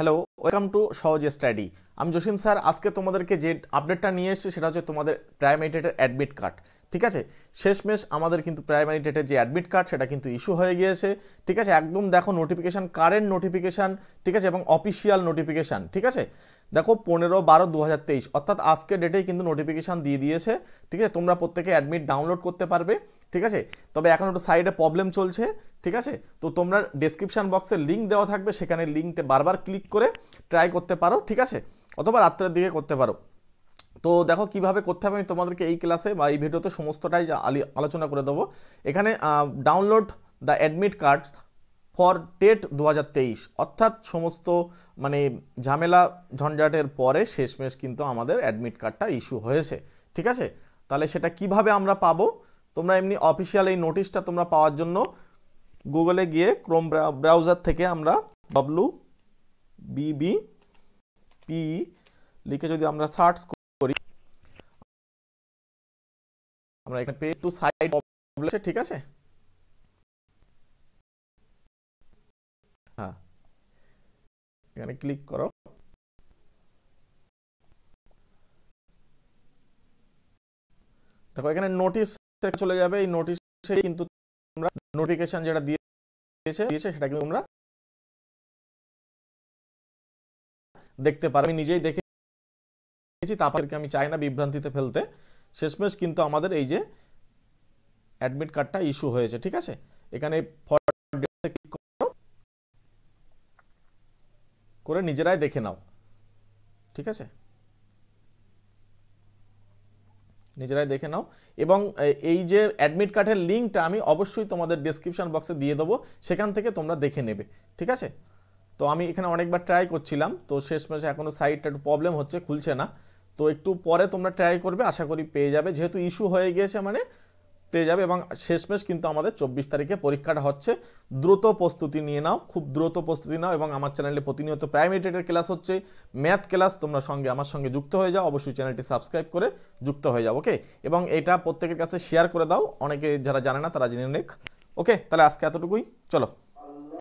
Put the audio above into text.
Hello, welcome to সহজ study. আমি Jasim sir. আজকে তোমাদেরকে যে আপডেটটা নিয়ে এসেছি সেটা হচ্ছে তোমাদের প্রাইমারি টেটের অ্যাডমিট কার্ড। ঠিক আছে, শেষমেশ আমাদের কিন্তু প্রাইমারি টেটের যে অ্যাডমিট কার্ড সেটা কিন্তু ইস্যু হয়ে গিয়েছে। ঠিক আছে, একদম দেখো নোটিফিকেশান, কারেন্ট নোটিফিকেশান, ঠিক আছে, এবং অফিসিয়াল নোটিফিকেশান। ঠিক আছে, দেখো 15/12/2023 অর্থাৎ আজকে ডেটেই কিন্তু নোটিফিকেশান দিয়ে দিয়েছে। ঠিক আছে, তোমরা প্রত্যেকে অ্যাডমিট ডাউনলোড করতে পারবে। ঠিক আছে, তবে এখন একটু সাইডে প্রবলেম চলছে। ঠিক আছে, তো তোমরা ডেসক্রিপশন বক্সে লিঙ্ক দেওয়া থাকবে, সেখানে লিঙ্কতে বারবার ক্লিক করে ট্রাই করতে পারো। ঠিক আছে, অথবা রাত্রের দিকে করতে পারো। তো দেখো কিভাবে করতে হবে আমি তোমাদেরকে এই ক্লাসে বা এই ভিডিওতে সমস্তটাই আলোচনা করে দেবো। এখানে download the admit card for TET 2023 অর্থাৎ সমস্ত মানে ঝামেলা ঝঞ্ঝাটের পরে শেষমেশ কিন্তু আমাদের অ্যাডমিট কার্ডটা ইস্যু হয়েছে। ঠিক আছে, তাহলে সেটা কিভাবে আমরা পাবো? তোমরা এমনি অফিসিয়াল এই নোটিশটা তোমরা পাওয়ার জন্য গুগলে গিয়ে ক্রোম ব্রাউজার থেকে আমরা WBBP লিখে যদি আমরা সার্চ করি, আমরা এখানে পে টু সাইট বলেছে। ঠিক আছে, হ্যাঁ, এখানে ক্লিক করো। দেখো এখানে নোটিশ চলে যাবে। এই নোটিশে কিন্তু আমরা নোটিফিকেশন যেটা দিয়েছে সেটা কিন্তু আমরা দেখতে পারো। আমি নিজেই দেখেছি, তারপরকে আমি চাই না বিভ্রান্তিতে ফেলতে। শেষমেশ কিন্তু আমাদের এই যে অ্যাডমিট কার্ডটা ইস্যু হয়েছে। ঠিক আছে, এখানে ক্লিক করে নিজেরাই দেখে নাও। ঠিক আছে, নিজেরাই দেখে নাও। এবং এই যে অ্যাডমিট কার্ডের লিঙ্কটা আমি অবশ্যই তোমাদের ডেসক্রিপশন বক্সে দিয়ে দেবো, সেখান থেকে তোমরা দেখে নেবে। ঠিক আছে, তো আমি এখানে অনেকবার ট্রাই করছিলাম, তো শেষমেশ এখনও সাইটটা একটু প্রবলেম হচ্ছে, খুলছে না। তো একটু পরে তোমরা ট্রাই করবে, আশা করি পেয়ে যাবে। যেহেতু ইস্যু হয়ে গিয়েছে মানে পেয়ে যাবে। এবং শেষমেশ কিন্তু আমাদের 24 তারিখে পরীক্ষাটা হচ্ছে। দ্রুত প্রস্তুতি নিয়ে নাও, খুব দ্রুত প্রস্তুতি নাও। এবং আমার চ্যানেলে প্রতিনিয়ত প্রাইমারি টেটের ক্লাস হচ্ছে, ম্যাথ ক্লাস। তোমরা আমার সঙ্গে যুক্ত হয়ে যাও, অবশ্যই চ্যানেলটি সাবস্ক্রাইব করে যুক্ত হয়ে যাও। ওকে, এবং এটা প্রত্যেকের কাছে শেয়ার করে দাও, অনেকে যারা জানে না তারা জেনে নেক। ওকে, তাহলে আজকে এতটুকুই, চলো।